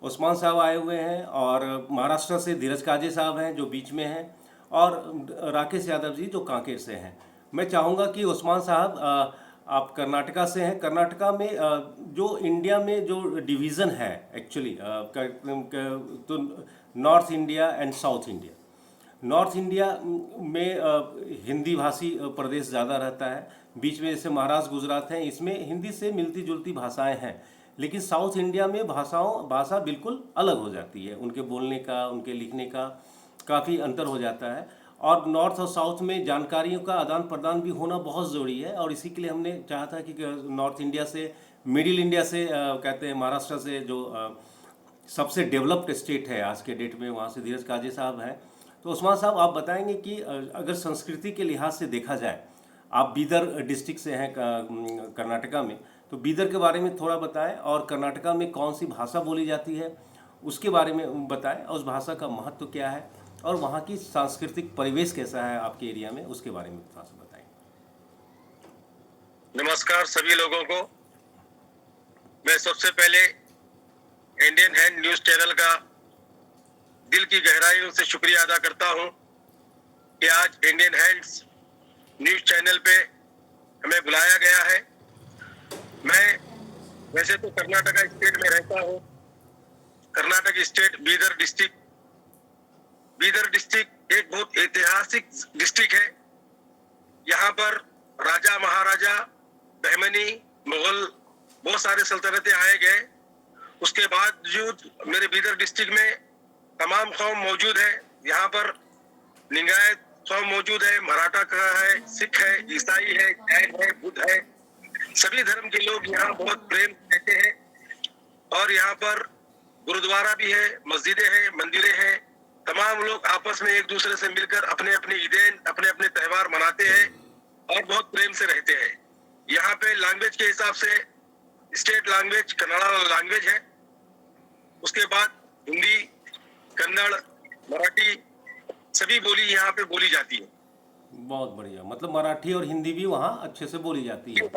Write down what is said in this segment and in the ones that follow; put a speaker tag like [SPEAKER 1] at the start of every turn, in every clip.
[SPEAKER 1] उस्मान साहब आए हुए हैं और महाराष्ट्र से धीरज काजे साहब हैं जो बीच में हैं, और राकेश यादव जी जो कांकेर से हैं। मैं चाहूँगा कि उस्मान साहब, आप कर्नाटका से हैं। कर्नाटका में जो इंडिया में जो डिवीज़न है एक्चुअली, तो north India and south India. North India में हिंदी भाषी प्रदेश ज़्यादा रहता है। बीच में जैसे महाराष्ट्र गुजरात हैं, इसमें हिंदी से मिलती जुलती भाषाएं हैं। लेकिन साउथ इंडिया में भाषा बिल्कुल अलग हो जाती है, उनके बोलने का, उनके लिखने का काफ़ी अंतर हो जाता है। और नॉर्थ और साउथ में जानकारियों का आदान प्रदान भी होना बहुत ज़रूरी है, और इसी के लिए हमने चाहा था कि नॉर्थ इंडिया से, मिडिल इंडिया से, कहते हैं महाराष्ट्र से, जो सबसे डेवलप्ड स्टेट है आज के डेट में, वहाँ से धीरज काजे साहब हैं। तो उस्मान साहब, आप बताएंगे कि अगर संस्कृति के लिहाज से देखा जाए, आप बीदर डिस्ट्रिक्ट से हैं कर्नाटका में, तो बीदर के बारे में थोड़ा बताएं, और कर्नाटका में कौन सी भाषा बोली जाती है उसके बारे में बताएं, और उस भाषा का महत्व क्या है, और वहाँ की सांस्कृतिक परिवेश कैसा है आपके एरिया में, उसके बारे में थोड़ा सा बताएं।
[SPEAKER 2] नमस्कार सभी लोगों को। मैं सबसे पहले इंडियन हैंड न्यूज चैनल का दिल की गहराइयों से शुक्रिया अदा करता हूं कि आज इंडियन हैंड्स न्यूज चैनल पे हमें बुलाया गया है। मैं वैसे तो कर्नाटका स्टेट में रहता हूं। कर्नाटक स्टेट बीदर डिस्ट्रिक्ट एक बहुत ऐतिहासिक डिस्ट्रिक्ट है। यहाँ पर राजा महाराजा, बहमनी, मुगल, बहुत सारे सल्तनतें आए गए। उसके बावजूद मेरे बीदर डिस्ट्रिक्ट में तमाम कौम मौजूद है। यहाँ पर लिंगायत कौम मौजूद है, मराठा का है, सिख है, ईसाई है, जैन है, बुद्ध है। सभी धर्म के लोग यहाँ बहुत प्रेम रहते हैं। और यहाँ पर गुरुद्वारा भी है, मस्जिदें हैं, मंदिरें हैं। तमाम लोग आपस में एक दूसरे से मिलकर अपने अपने ईदें, अपने अपने त्यौहार मनाते हैं और बहुत प्रेम से रहते हैं। यहाँ पे लैंग्वेज के हिसाब से स्टेट लैंग्वेज कन्नड़ा लैंग्वेज है। उसके बाद हिंदी, कन्नड़, मराठी सभी बोली यहाँ पे बोली जाती है।
[SPEAKER 1] बहुत बढ़िया, मतलब मराठी और हिंदी भी वहाँ अच्छे से बोली जाती है।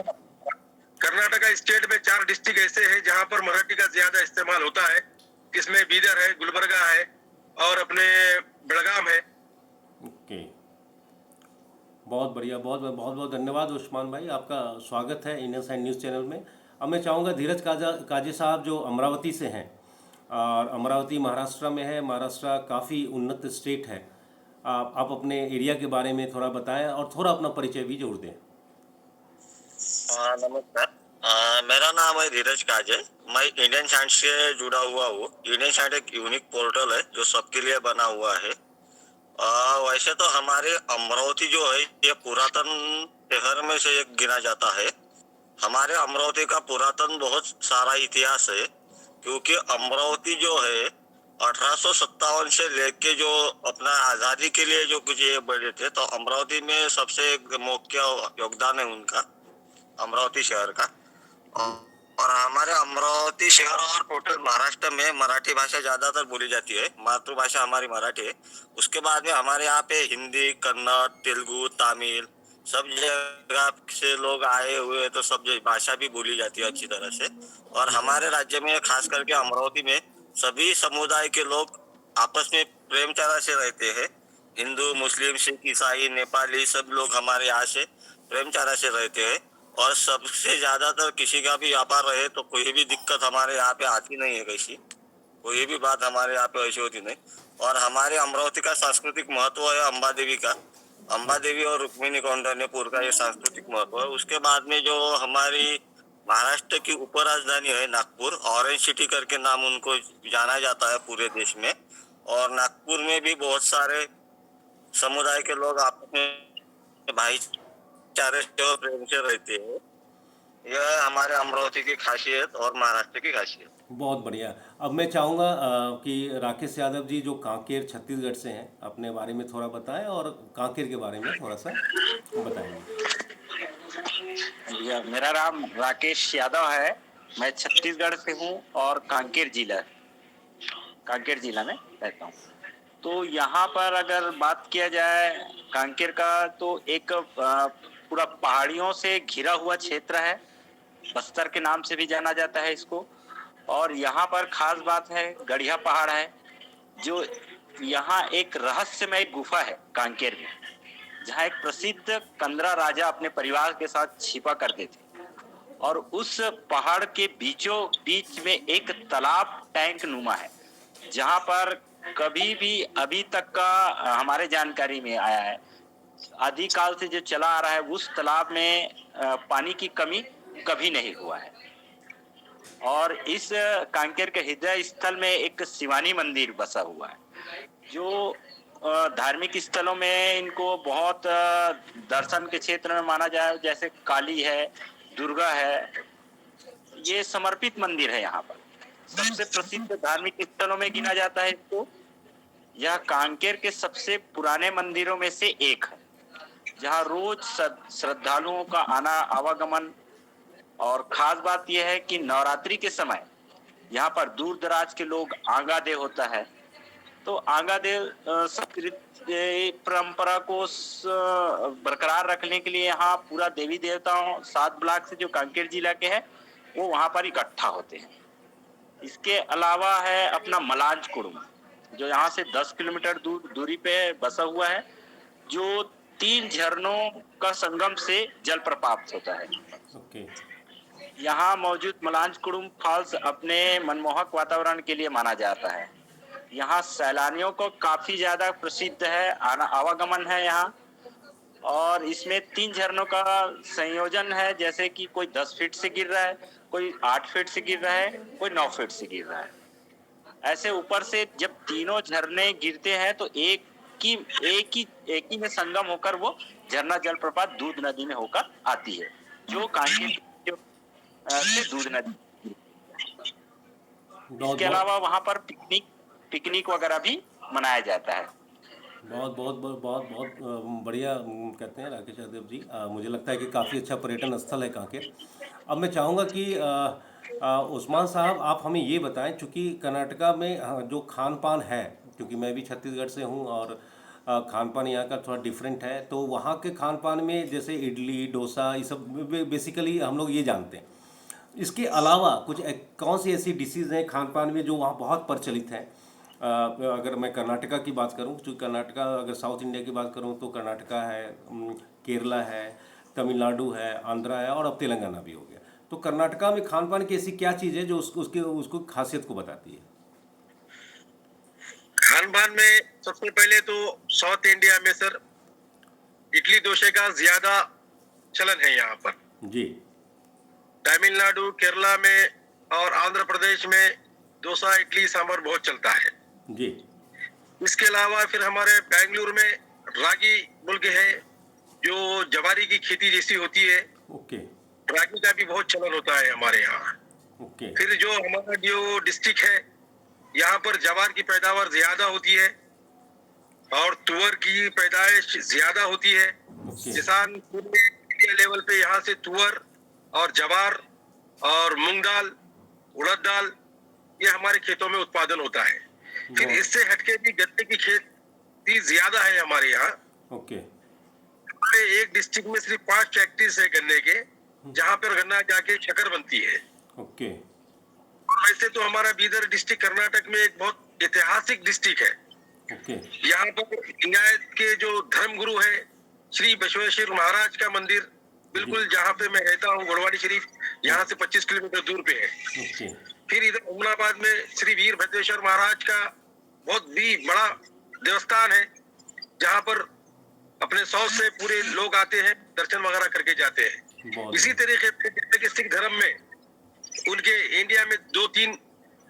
[SPEAKER 2] कर्नाटका स्टेट में 4 डिस्ट्रिक्ट ऐसे हैं जहाँ पर मराठी का ज्यादा इस्तेमाल होता है। इसमें बीदर है, गुलबर्गा है और अपने बेलगाम है।
[SPEAKER 1] ओके, बहुत बढ़िया, बहुत बहुत बहुत धन्यवाद उस्मान भाई, आपका स्वागत है इंडियन साइंस न्यूज़ चैनल में। अब मैं चाहूँगा धीरज काजे साहब जो अमरावती से हैं, और अमरावती महाराष्ट्र में है। महाराष्ट्र काफ़ी उन्नत स्टेट है। आप अपने एरिया के बारे में थोड़ा बताएं, और थोड़ा अपना परिचय भी जोड़ दें।
[SPEAKER 2] नमस्कार। मेरा नाम है धीरज काजे। मैं इंडियन साइंस से जुड़ा हुआ हूँ। इंडियन साइंस एक यूनिक पोर्टल है जो सबके लिए बना हुआ है। वैसे तो हमारे अमरावती जो है ये पुरातन शहर में से एक गिना जाता है। हमारे अमरावती का पुरातन बहुत सारा इतिहास है, क्योंकि अमरावती जो है 1857 से लेके जो अपना आजादी के लिए जो कुछ ये बढ़े थे, तो अमरावती में सबसे मुख्य योगदान है उनका, अमरावती शहर का। और हमारे अमरावती शहर और टोटल महाराष्ट्र में मराठी भाषा ज्यादातर बोली जाती है। मातृभाषा हमारी मराठी है। उसके बाद में हमारे यहाँ पे हिंदी, कन्नड़, तेलुगु, तमिल सब जगह से लोग आए हुए हैं, तो सब भाषा भी बोली जाती है अच्छी तरह से। और हमारे राज्य में खास करके अमरावती में सभी समुदाय के लोग आपस में प्रेमचारा से रहते हैं। हिंदू, मुस्लिम, सिख, ईसाई, नेपाली सब लोग हमारे यहाँ से प्रेमचारा से रहते हैं। और सबसे ज्यादातर किसी का भी व्यापार रहे तो कोई भी दिक्कत हमारे यहाँ पे आती नहीं है। कैसी कोई भी बात हमारे यहाँ पे ऐसी होती नहीं। और हमारे अमरावती का सांस्कृतिक महत्व है अम्बा देवी का। अम्बा देवी और रुक्मिणी कौंडन्यपुर का ये सांस्कृतिक महत्व है। उसके बाद में जो हमारी महाराष्ट्र की उपराजधानी है नागपुर, ऑरेंज सिटी करके नाम उनको जाना जाता है पूरे देश में। और नागपुर में भी बहुत सारे समुदाय के लोग आपस में भाईचारे से और प्रेम से रहते हैं। यह हमारे अमरावती की खासियत और महाराष्ट्र की खासियत।
[SPEAKER 1] बहुत बढ़िया। अब मैं चाहूँगा कि राकेश यादव जी जो कांकेर छत्तीसगढ़ से हैं, अपने बारे में थोड़ा बताएं, और कांकेर के बारे में थोड़ा सा बताएंगे।
[SPEAKER 3] मेरा नाम राकेश यादव है। मैं छत्तीसगढ़ से हूँ और कांकेर जिला में रहता हूँ। तो यहाँ पर अगर बात किया जाए कांकेर का, तो एक पूरा पहाड़ियों से घिरा हुआ क्षेत्र है। बस्तर के नाम से भी जाना जाता है इसको। और यहाँ पर खास बात है गढ़िया पहाड़ है, जो यहाँ एक रहस्यमय गुफा है कांकेर में, जहाँ एक प्रसिद्ध कंदरा राजा अपने परिवार के साथ छिपा करते थे। और उस पहाड़ के बीचों बीच में एक तालाब टैंक नुमा है, जहाँ पर कभी भी अभी तक का हमारे जानकारी में आया है, आदिकाल से जो चला आ रहा है, उस तालाब में पानी की कमी कभी नहीं हुआ है। और इस कांकेर के हृदय स्थल में एक शिवानी मंदिर बसा हुआ है, जो धार्मिक स्थलों में इनको बहुत दर्शन के क्षेत्र में माना जाए, जैसे काली है, दुर्गा है, ये समर्पित मंदिर है। यहाँ पर सबसे प्रसिद्ध धार्मिक स्थलों में गिना जाता है इसको। यह कांकेर के सबसे पुराने मंदिरों में से एक है, जहाँ रोज श्रद्धालुओं का आना आवागमन। और खास बात यह है कि नवरात्रि के समय यहाँ पर दूर दराज के लोग आंगादे होता है, तो आंगादे परंपरा को बरकरार रखने के लिए यहाँ पूरा देवी देवताओं 7 ब्लॉक से जो कांकेर जिला के हैं वो वहाँ पर इकट्ठा होते हैं। इसके अलावा है अपना मलांज कुड़ुम, जो यहाँ से 10 किलोमीटर दूरी पे बसा हुआ है, जो 3 झरनों का संगम से जल प्रपात होता है।
[SPEAKER 1] ओके।
[SPEAKER 3] यहाँ मौजूद मलांज कुड़ुम फॉल्स अपने मनमोहक वातावरण के लिए माना जाता है। यहाँ सैलानियों को काफी ज्यादा प्रसिद्ध है, आवागमन है यहाँ। और इसमें 3 झरनों का संयोजन है, जैसे कि कोई 10 फीट से गिर रहा है, कोई 8 फीट से गिर रहा है, कोई 9 फीट से गिर रहा है। ऐसे ऊपर से जब तीनों झरने गिरते हैं तो एक ही में संगम होकर वो झरना जलप्रपात दूध नदी में होकर आती है, जो कांकेर से दूध नदी। इसके अलावा वहाँ पर पिकनिक वगैरह भी मनाया जाता है।
[SPEAKER 1] बहुत बहुत बहुत बहुत बहुत बढ़िया कहते हैं राकेश यादव जी। मुझे लगता है कि काफ़ी अच्छा पर्यटन स्थल है कांकेर। अब मैं चाहूँगा कि उस्मान साहब आप हमें ये बताएं, चूँकि कर्नाटका में जो खान पान है, क्योंकि मैं भी छत्तीसगढ़ से हूँ और खान पान यहाँ का थोड़ा डिफरेंट है, तो वहाँ के खान पान में जैसे इडली डोसा ये सब बेसिकली हम लोग ये जानते हैं। इसके अलावा कुछ कौन सी ऐसी डिशेज़ हैं खान पान में जो वहाँ बहुत प्रचलित हैं? अगर मैं कर्नाटका की बात करूं, तो कर्नाटका, अगर साउथ इंडिया की बात करूं तो कर्नाटका है, केरला है, तमिलनाडु है, आंध्रा है और अब तेलंगाना भी हो गया। तो कर्नाटका में खान पान की ऐसी क्या चीज़ है जो उसको खासियत को बताती है?
[SPEAKER 4] खान पान में सबसे पहले तो साउथ इंडिया में सर इडली डोसे का ज्यादा चलन है यहाँ पर
[SPEAKER 1] जी।
[SPEAKER 4] तमिलनाडु, केरला में और आंध्र प्रदेश में डोसा इडली सांभर बहुत चलता है
[SPEAKER 1] जी।
[SPEAKER 4] इसके अलावा फिर हमारे बेंगलुरु में रागी मुल्क है, जो जवारी की खेती जैसी होती है।
[SPEAKER 1] ओके।
[SPEAKER 4] रागी का भी बहुत चलन होता है हमारे यहाँ।
[SPEAKER 1] ओके।
[SPEAKER 4] फिर जो हमारा जो डिस्ट्रिक्ट है, यहाँ पर जवार की पैदावार ज्यादा होती है और तुअर की पैदाइश ज्यादा होती है। किसान पूरे इंडिया लेवल पे यहाँ से तुअर और जवार और मूंग दाल, उड़द दाल, ये हमारे खेतों में उत्पादन होता है। फिर इससे हटके भी गन्ने की खेती ज्यादा है हमारे यहाँ।
[SPEAKER 1] ओके।
[SPEAKER 4] हमारे एक डिस्ट्रिक्ट में सिर्फ 5 फैक्ट्रीज है गन्ने के, जहाँ पर गन्ना जाके शक्कर बनती है।
[SPEAKER 1] ओके।
[SPEAKER 4] वैसे तो हमारा बीदर डिस्ट्रिक्ट कर्नाटक में एक बहुत ऐतिहासिक डिस्ट्रिक्ट है।
[SPEAKER 1] ओके।
[SPEAKER 4] यहाँ पर लिंगायत के जो धर्मगुरु है श्री बसवेश्वर महाराज का मंदिर बिल्कुल जहाँ पे मैं रहता हूँ, गोड़वाड़ी शरीफ, यहाँ से 25 किलोमीटर दूर पे है।
[SPEAKER 1] ओके।
[SPEAKER 4] फिर इधर उमनाबाद में श्री वीरभद्रेश्वर महाराज का बहुत भी बड़ा देवस्थान है, जहाँ पर अपने 100 से पूरे लोग आते हैं, दर्शन वगैरह करके जाते हैं। इसी तरीके से सिख धर्म में उनके इंडिया में 2-3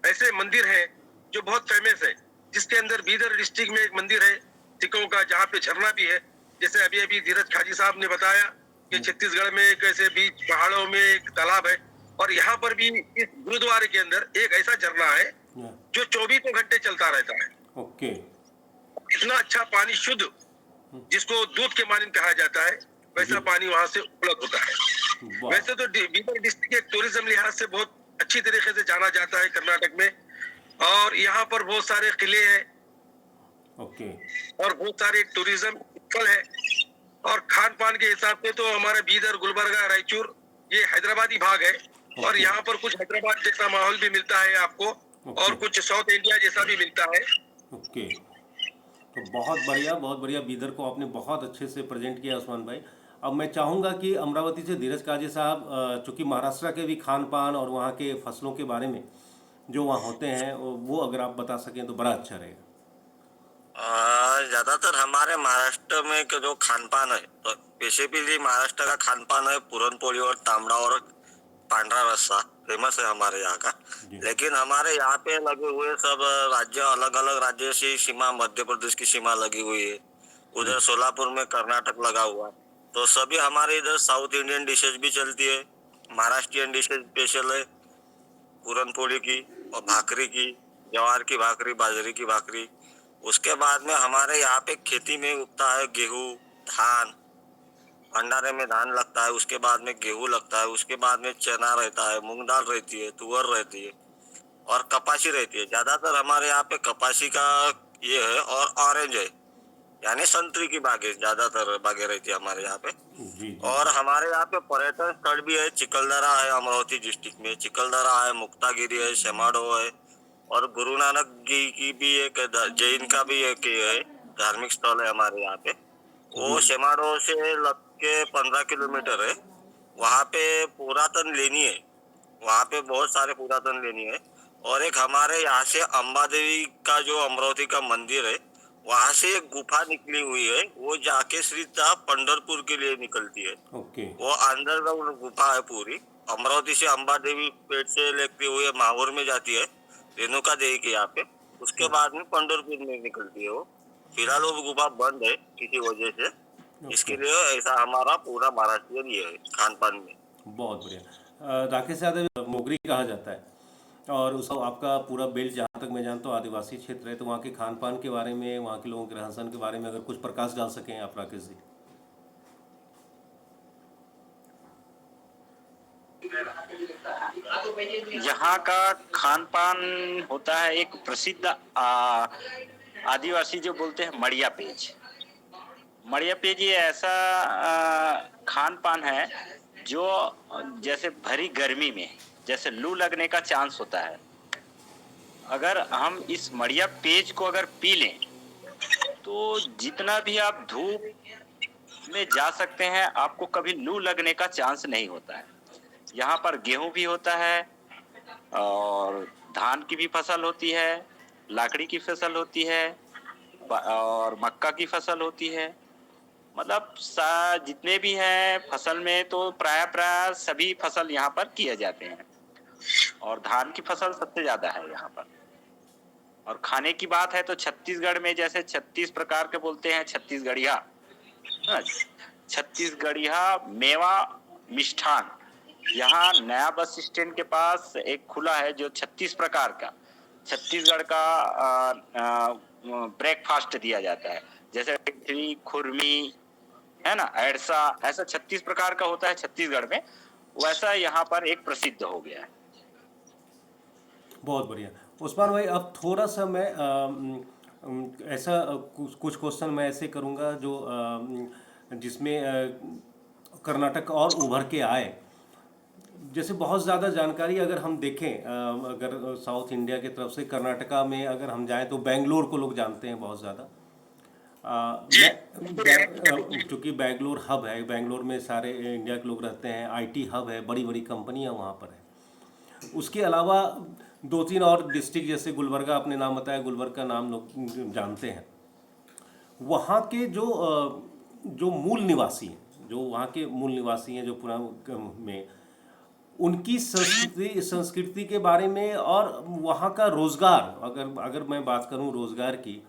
[SPEAKER 4] ऐसे मंदिर हैं जो बहुत फेमस है, जिसके अंदर बीदर डिस्ट्रिक्ट में एक मंदिर है सिखों का, जहाँ पे झरना भी है। जैसे अभी अभी धीरज खाजी साहब ने बताया कि छत्तीसगढ़ में एक ऐसे बीच पहाड़ों में एक तालाब है, और यहाँ पर भी इस गुरुद्वारे के अंदर एक ऐसा झरना है जो 24 घंटे चलता रहता है।
[SPEAKER 1] ओके।
[SPEAKER 4] इतना अच्छा पानी, शुद्ध, जिसको दूध के मानिंद कहा जाता है, वैसा पानी वहाँ से उपलब्ध होता है। वैसे तो बीदर डिस्ट्रिक्ट एक टूरिज्म लिहाज से बहुत अच्छी तरीके से जाना जाता है कर्नाटक में, और यहाँ पर बहुत सारे किले हैं।
[SPEAKER 1] ओके।
[SPEAKER 4] और बहुत सारे टूरिज्म स्थल है। और खान पान के हिसाब से तो हमारा बीदर, गुलबर्गा, रायचूर, ये हैदराबादी भाग है, और यहाँ पर कुछ हैदराबाद जैसा माहौल भी मिलता है आपको, और कुछ साउथ इंडिया जैसा भी मिलता है।
[SPEAKER 1] ओके, तो बहुत बढ़िया बीदर को आपने बहुत अच्छे से प्रेजेंट किया उस्मान भाई। अब मैं चाहूँगा कि अमरावती से धीरज काजे साहब, चूँकि महाराष्ट्र के भी खान पान और वहाँ के फसलों के बारे में जो वहाँ होते हैं वो अगर आप बता सकें तो बड़ा अच्छा रहेगा।
[SPEAKER 2] ज्यादातर हमारे महाराष्ट्र में के जो खान पान है, तो बेसिकली महाराष्ट्र का खान पान है पुरनपोली और तांबड़ा और पांडरा रस्सा फेमस है हमारे यहाँ का।
[SPEAKER 1] जी।
[SPEAKER 2] लेकिन हमारे यहाँ पे लगे हुए सब राज्य, अलग अलग राज्य से सीमा, मध्य प्रदेश की सीमा लगी हुई है, उधर सोलापुर में कर्नाटक लगा हुआ है, तो सभी हमारे इधर साउथ इंडियन डिशेज भी चलती है। महाराष्ट्रियन डिशेज स्पेशल है पूरनपोली की और भाकरी की, ज्वार की भाकरी, बाजरे की भाकरी। उसके बाद में हमारे यहाँ पे खेती में उगता है गेहूं, धान, भंडारे में धान लगता है, उसके बाद में गेहूं लगता है, उसके बाद में चना रहता है, मूंग दाल रहती है, तुअर रहती है और कपासी रहती है। ज्यादातर हमारे यहाँ पे कपासी का ये है, और ऑरेंज है, यानी संतरी की बागें, ज्यादातर बागें रहती है हमारे यहाँ पे।
[SPEAKER 1] जी जी।
[SPEAKER 2] और हमारे यहाँ पे पर्यटन स्थल भी है, चिकलदरा है अमरावती डिस्ट्रिक्ट में, चिकलदरा है, मुक्तागिरी है, शेमाडो है, और गुरु नानक जी की भी एक जैन का भी एक ये है धार्मिक स्थल है हमारे यहाँ पे। वो शेमाडो से लग के 15 किलोमीटर है। वहाँ पे पुरातन लेनी है, वहाँ पे बहुत सारे पुरातन लेनी है। और एक हमारे यहाँ से अंबा देवी का जो अमरावती का मंदिर है, वहाँ से एक गुफा निकली हुई है, वो जाके सीधा पंढरपुर के लिए निकलती है।
[SPEAKER 1] ओके।
[SPEAKER 2] वो अंडरग्राउंड गुफा है पूरी। अमरावती से अंबा देवी पेट से लेते हुए माहौर में जाती है, रेणुका देवी के यहाँ पे, उसके बाद में पंढरपुर में निकलती है वो। फिलहाल वो गुफा बंद है किसी वजह से, इसके लिए ऐसा हमारा पूरा महाराष्ट्रियन ये है खान पान में।
[SPEAKER 1] बहुत बढ़िया। राकेश यादव मोगरी कहा जाता है, और उस आपका पूरा बेल्ट जहाँ तक मैं जानता हूँ आदिवासी क्षेत्र है, तो वहाँ के खान पान के बारे में, वहाँ के लोगों के रहन सहन के बारे में अगर कुछ प्रकाश डाल सकें आप राकेश जी।
[SPEAKER 3] यहाँ का खान पान होता है एक प्रसिद्ध आदिवासी जो बोलते हैं मड़िया पेज। मड़िया पेज ये ऐसा खान पान है जो जैसे भरी गर्मी में जैसे लू लगने का चांस होता है, अगर हम इस मड़िया पेज को अगर पी लें तो जितना भी आप धूप में जा सकते हैं, आपको कभी लू लगने का चांस नहीं होता है। यहाँ पर गेहूं भी होता है और धान की भी फसल होती है, लाकड़ी की फसल होती है और मक्का की फसल होती है। मतलब जितने भी हैं फसल में तो प्राय सभी फसल यहाँ पर किए जाते हैं, और धान की फसल सबसे ज्यादा है यहाँ पर। और खाने की बात है तो छत्तीसगढ़ में जैसे 36 प्रकार के बोलते हैं छत्तीसगढ़िया, छत्तीसगढ़िया मेवा मिष्ठान। यहाँ नया बस स्टैंड के पास एक खुला है जो 36 प्रकार का छत्तीसगढ़ का ब्रेकफास्ट दिया जाता है, जैसे खुरमी है ना, ऐसा 36 प्रकार का होता है छत्तीसगढ़ में, वैसा यहाँ पर एक प्रसिद्ध हो गया है।
[SPEAKER 1] बहुत बढ़िया उस्मान भाई। अब थोड़ा सा मैं ऐसा कुछ क्वेश्चन मैं ऐसे करूँगा जो जिसमें कर्नाटक और उभर के आए। जैसे बहुत ज़्यादा जानकारी अगर हम देखें, अगर साउथ इंडिया की तरफ से कर्नाटका में अगर हम जाएं तो बेंगलोर को लोग जानते हैं बहुत ज़्यादा। चूँकि बेंगलोर हब है, बेंगलोर में सारे इंडिया के लोग रहते हैं, आईटी हब है, बड़ी बड़ी कंपनियां वहाँ पर है। उसके अलावा 2-3 और डिस्ट्रिक्ट जैसे गुलबर्गा आपने नाम बताया, गुलबर्गा का नाम लोग जानते हैं। वहाँ के जो मूल निवासी हैं, जो वहाँ के मूल निवासी हैं, जो पुराने में उनकी संस्कृति के बारे में और वहाँ का रोज़गार, अगर मैं बात करूँ रोज़गार की,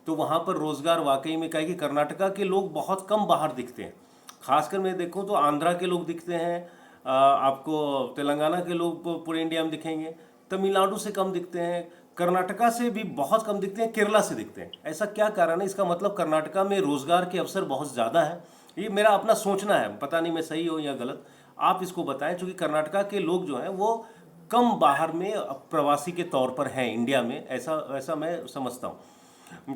[SPEAKER 1] तो वहाँ पर रोज़गार वाकई में कहे कि कर्नाटका के लोग बहुत कम बाहर दिखते हैं। खासकर मैं देखूँ तो आंध्रा के लोग दिखते हैं, आपको तेलंगाना के लोग पूरे इंडिया में दिखेंगे, तमिलनाडु से कम दिखते हैं, कर्नाटका से भी बहुत कम दिखते हैं, केरला से दिखते हैं। ऐसा क्या कारण है? इसका मतलब कर्नाटका में रोज़गार के अवसर बहुत ज़्यादा है। ये मेरा अपना सोचना है, पता नहीं मैं सही हो या गलत, आप इसको बताएं। क्योंकि कर्नाटका के लोग जो हैं वो कम बाहर में प्रवासी के तौर पर हैं इंडिया में, ऐसा मैं समझता हूँ।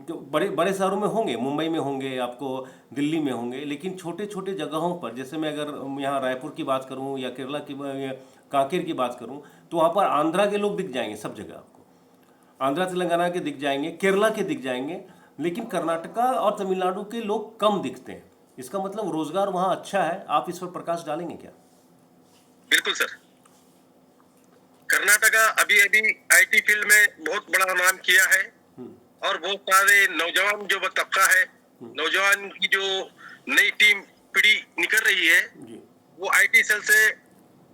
[SPEAKER 1] तो बड़े बड़े शहरों में होंगे, मुंबई में होंगे, आपको दिल्ली में होंगे, लेकिन छोटे छोटे जगहों पर, जैसे मैं अगर यहाँ रायपुर की बात करूँ या केरला की या कांकेर की बात करूँ, तो वहाँ पर आंध्रा के लोग दिख जाएंगे सब जगह आपको। आंध्रा तेलंगाना के दिख जाएंगे, केरला के दिख जाएंगे, लेकिन कर्नाटका और तमिलनाडु के लोग कम दिखते हैं। इसका मतलब रोजगार वहाँ अच्छा है। आप इस पर प्रकाश डालेंगे क्या?
[SPEAKER 4] बिल्कुल सर। कर्नाटका अभी अभी आईटी फील्ड में बहुत बड़ा नाम किया है और बहुत सारे नौजवान जो तबका है, नौजवान की जो नई टीम पीढ़ी निकल रही है,
[SPEAKER 1] जी
[SPEAKER 4] वो आईटी सेल से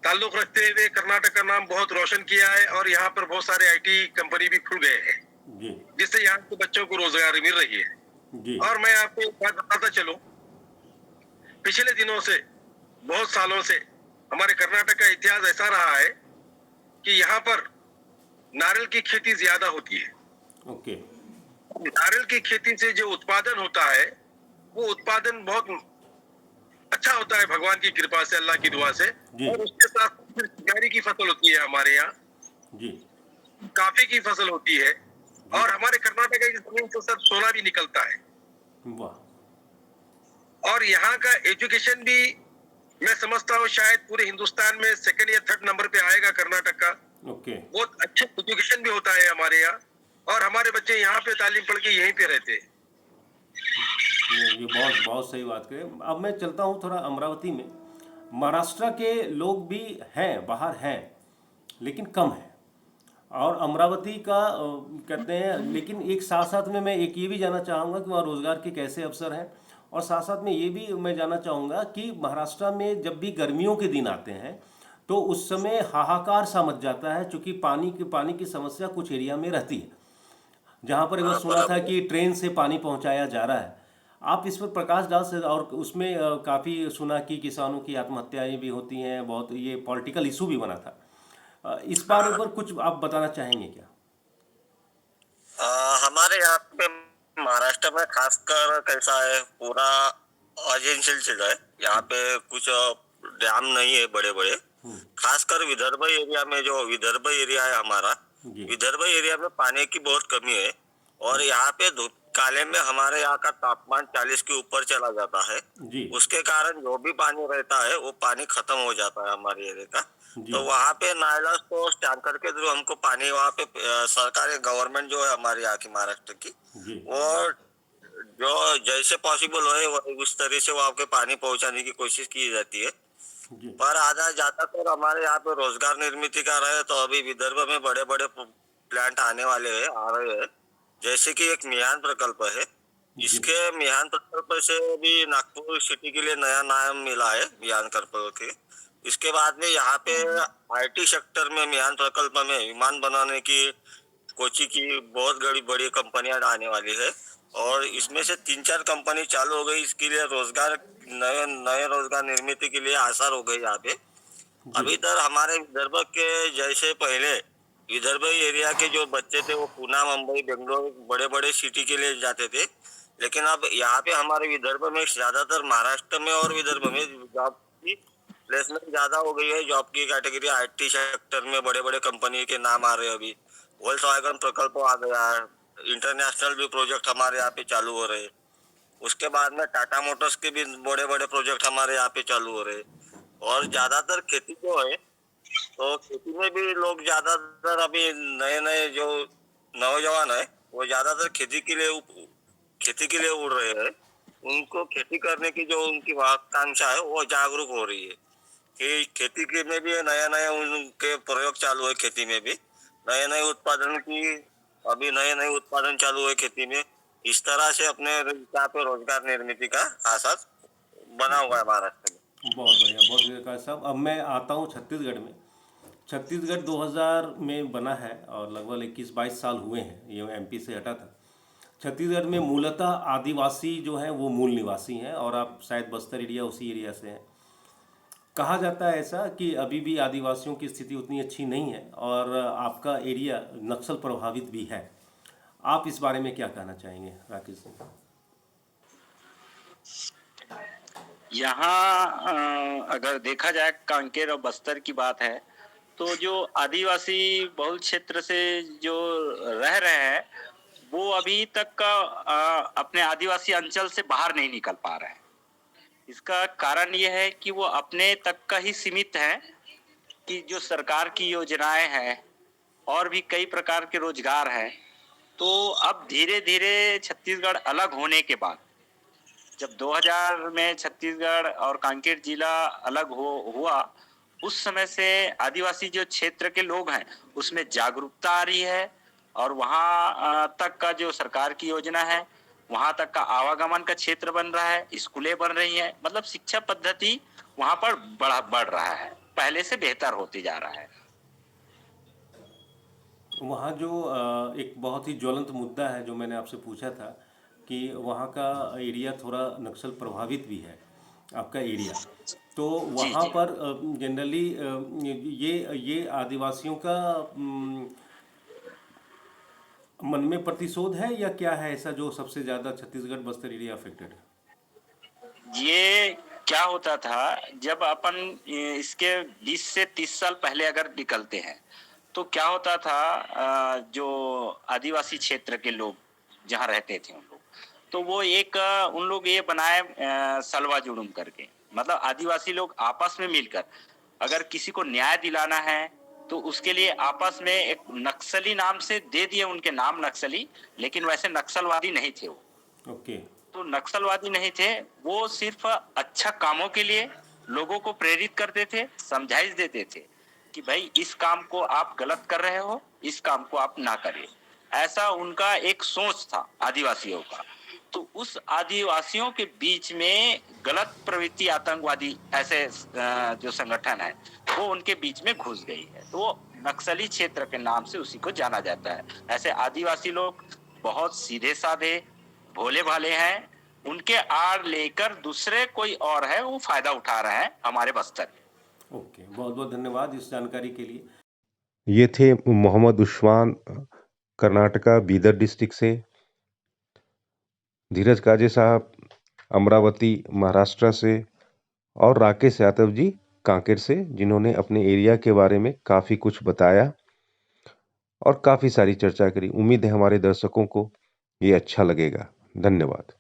[SPEAKER 4] ताल्लुक रखते हुए कर्नाटक का नाम बहुत रोशन किया है और यहाँ पर बहुत सारे आईटी कंपनी भी खुल गए हैं,
[SPEAKER 1] जी
[SPEAKER 4] जिससे यहाँ के बच्चों को रोजगार मिल रही है।
[SPEAKER 1] जी
[SPEAKER 4] और मैं आपको एक बात बताता चलूं, पिछले दिनों से, बहुत सालों से हमारे कर्नाटक का इतिहास ऐसा रहा है कि यहाँ पर नारियल की खेती ज्यादा होती है।
[SPEAKER 1] ओके।
[SPEAKER 4] नारियल की खेती से जो उत्पादन होता है, वो उत्पादन बहुत अच्छा होता है भगवान की कृपा से, अल्लाह की दुआ से।
[SPEAKER 1] जी।
[SPEAKER 4] और उसके साथ फिर गाड़ी की फसल होती है हमारे यहाँ,
[SPEAKER 1] जी
[SPEAKER 4] काफी की फसल होती है, और हमारे कर्नाटक की जमीन से सर सोना भी निकलता है।
[SPEAKER 1] वाह।
[SPEAKER 4] और यहाँ का एजुकेशन भी मैं समझता हूँ शायद पूरे हिंदुस्तान में सेकंड या थर्ड नंबर पे आएगा कर्नाटक का।
[SPEAKER 1] ओके।
[SPEAKER 4] बहुत अच्छे एजुकेशन भी होता है हमारे यहाँ, और हमारे बच्चे यहाँ पे तालीम पढ़ के यहीं पे रहते हैं।
[SPEAKER 1] ये बहुत बहुत सही बात करें। अब मैं चलता हूँ थोड़ा अमरावती में। महाराष्ट्र के लोग भी हैं, बाहर हैं, लेकिन कम है। और अमरावती का कहते हैं, लेकिन एक साथ साथ में मैं एक ये भी जानना चाहूँगा कि वहाँ रोज़गार के कैसे अवसर हैं, और साथ साथ में ये भी मैं जानना चाहूँगा कि महाराष्ट्र में जब भी गर्मियों के दिन आते हैं तो उस समय हाहाकार सा मच जाता है, क्योंकि पानी की समस्या कुछ एरिया में रहती है, जहाँ पर एक बार सुना था कि ट्रेन से पानी पहुँचाया जा रहा है। आप इस पर प्रकाश डाल सकते, और उसमें काफ़ी सुना कि किसानों की आत्महत्याएं भी होती हैं, बहुत ये पॉलिटिकल इशू भी बना था। इस बारे पर कुछ आप बताना चाहेंगे क्या?
[SPEAKER 2] हमारे यहाँ पे महाराष्ट्र में खासकर कैसा है, पूरा अजीनशील चीज है। यहाँ पे कुछ डैम नहीं है बड़े बड़े। खासकर विदर्भ एरिया में, जो विदर्भ एरिया है हमारा,
[SPEAKER 1] जी
[SPEAKER 2] विदर्भ एरिया में पानी की बहुत कमी है। और यहाँ पे धूप काले में हमारे यहाँ का तापमान 40 के ऊपर चला जाता है।
[SPEAKER 1] जी
[SPEAKER 2] उसके कारण जो भी पानी रहता है वो पानी खत्म हो जाता है हमारे एरिया का।
[SPEAKER 1] जी
[SPEAKER 2] तो वहाँ पे नायलस को टैंकर के थ्रू हमको पानी वहाँ पे सरकारी गवर्नमेंट जो है हमारे यहाँ की महाराष्ट्र की,
[SPEAKER 1] जी
[SPEAKER 2] वो जो जैसे पॉसिबल हो उस तरह से वहाँ पे पानी पहुँचाने की कोशिश की जाती है।
[SPEAKER 1] जी
[SPEAKER 2] पर आधा ज्यादातर हमारे यहाँ पे रोजगार निर्मित का रहे तो अभी विदर्भ में बड़े बड़े प्लांट आने वाले हैं, आ रहे हैं। जैसे कि एक मिहान प्रकल्प है, इसके मिहान प्रकल्प से भी नागपुर सिटी के लिए नया नाम मिला है मिहान प्रकल्प के। इसके बाद में यहाँ पे आईटी सेक्टर में मिहान प्रकल्प में विमान बनाने की कोची की बहुत बड़ी कंपनियां आने वाली है, और इसमें से 3-4 कंपनी चालू हो गई। इसके लिए रोजगार, नए नए रोजगार निर्मित के लिए आसार हो गई यहाँ पे। अभी तक हमारे विदर्भ के जैसे पहले विदर्भ एरिया के जो बच्चे थे वो पुणे, मुंबई, बेंगलोर बड़े बड़े सिटी के लिए जाते थे, लेकिन अब यहाँ पे हमारे विदर्भ में ज्यादातर महाराष्ट्र में और विदर्भ में जॉब की प्लेसमेंट ज्यादा हो गई है। जॉब की कैटेगरी आईटी सेक्टर में बड़े बड़े कंपनी के नाम आ रहे हैं। अभी वोल्क्सवैगन प्रकल्प आ गया है, इंटरनेशनल भी प्रोजेक्ट हमारे यहाँ पे चालू हो रहे हैं। उसके बाद में टाटा मोटर्स के भी बड़े बड़े प्रोजेक्ट हमारे यहाँ पे चालू हो रहे हैं। और ज्यादातर खेती जो है, तो खेती में भी लोग ज्यादातर अभी नए नए जो नौजवान है वो ज्यादातर खेती के लिए उड़ रहे हैं। उनको खेती करने की जो उनकी आकांक्षा है वो जागरूक हो रही है कि खेती के में भी नया नया उनके प्रयोग चालू है। खेती में भी नए नए उत्पादन की, अभी नए नए उत्पादन चालू है खेती में। इस तरह से अपने यहाँ पे रोजगार निर्मित का आसास बना हुआ है महाराष्ट्र में।
[SPEAKER 1] बहुत बढ़िया, बहुत बढ़िया साहब। अब मैं आता हूँ छत्तीसगढ़ में। छत्तीसगढ़ 2000 में बना है और लगभग 21-22 साल हुए हैं, ये एमपी से हटा था। छत्तीसगढ़ में मूलतः आदिवासी जो हैं वो मूल निवासी हैं, और आप शायद बस्तर एरिया उसी एरिया से हैं। कहा जाता है ऐसा कि अभी भी आदिवासियों की स्थिति उतनी अच्छी नहीं है, और आपका एरिया नक्सल प्रभावित भी है। आप इस बारे में क्या कहना चाहेंगे राकेश जी?
[SPEAKER 3] यहाँ अगर देखा जाए कांकेर और बस्तर की बात है, तो जो आदिवासी बहुल क्षेत्र से जो रह रहे हैं वो अभी तक अपने आदिवासी अंचल से बाहर नहीं निकल पा रहे हैं। इसका कारण ये है कि वो अपने तक का ही सीमित है कि जो सरकार की योजनाएं हैं और भी कई प्रकार के रोजगार हैं। तो अब धीरे धीरे छत्तीसगढ़ अलग होने के बाद, जब 2000 में छत्तीसगढ़ और कांकेर जिला अलग हुआ, उस समय से आदिवासी जो क्षेत्र के लोग हैं उसमें जागरूकता आ रही है और वहाँ तक का जो सरकार की योजना है, वहाँ तक का आवागमन का क्षेत्र बन रहा है, स्कूलें बन रही हैं, मतलब शिक्षा पद्धति वहाँ पर बढ़ रहा है, पहले से बेहतर होती जा रहा है।
[SPEAKER 1] वहाँ जो एक बहुत ही ज्वलंत मुद्दा है जो मैंने आपसे पूछा था कि वहाँ का एरिया थोड़ा नक्सल प्रभावित भी है, आपका एरिया, तो
[SPEAKER 3] जी
[SPEAKER 1] वहाँ
[SPEAKER 3] जी।
[SPEAKER 1] पर जनरली ये आदिवासियों का मन में प्रतिशोध है या क्या है ऐसा जो सबसे ज़्यादा छत्तीसगढ़ बस्तर एरिया अफेक्टेड है?
[SPEAKER 3] ये क्या होता था, जब अपन इसके 20 से 30 साल पहले अगर निकलते हैं तो क्या होता था, जो आदिवासी क्षेत्र के लोग जहाँ रहते थे उन लोग, तो वो एक उन लोग ये बनाए सलवा जुड़ुम करके, मतलब आदिवासी लोग आपस में मिलकर अगर किसी को न्याय दिलाना है तो उसके लिए आपस में एक नक्सली नाम से दे दिए, उनके नाम नक्सली, लेकिन वैसे नक्सलवादी नहीं थे वो।
[SPEAKER 1] ओके।
[SPEAKER 3] तो नक्सलवादी नहीं थे वो, सिर्फ अच्छा कामों के लिए लोगों को प्रेरित करते थे, समझाइश देते थे कि भाई इस काम को आप गलत कर रहे हो, इस काम को आप ना करिए। ऐसा उनका एक सोच था आदिवासियों का। तो उस आदिवासियों के बीच में गलत प्रवृत्ति आतंकवादी ऐसे जो संगठन है वो उनके बीच में घुस गई है, तो वो नक्सली क्षेत्र के नाम से उसी को जाना जाता है। ऐसे आदिवासी लोग बहुत सीधे साधे भोले भाले हैं, उनके आड़ लेकर दूसरे कोई और है वो फायदा उठा रहे हैं हमारे बस्तर में।
[SPEAKER 1] ओके, बहुत बहुत धन्यवाद इस जानकारी के लिए।
[SPEAKER 5] ये थे मोहम्मद उस्मान, कर्नाटका बीदर डिस्ट्रिक्ट से, धीरज काजे साहब अमरावती महाराष्ट्र से, और राकेश यादव जी कांकेर से, जिन्होंने अपने एरिया के बारे में काफ़ी कुछ बताया और काफ़ी सारी चर्चा करी। उम्मीद है हमारे दर्शकों को ये अच्छा लगेगा। धन्यवाद।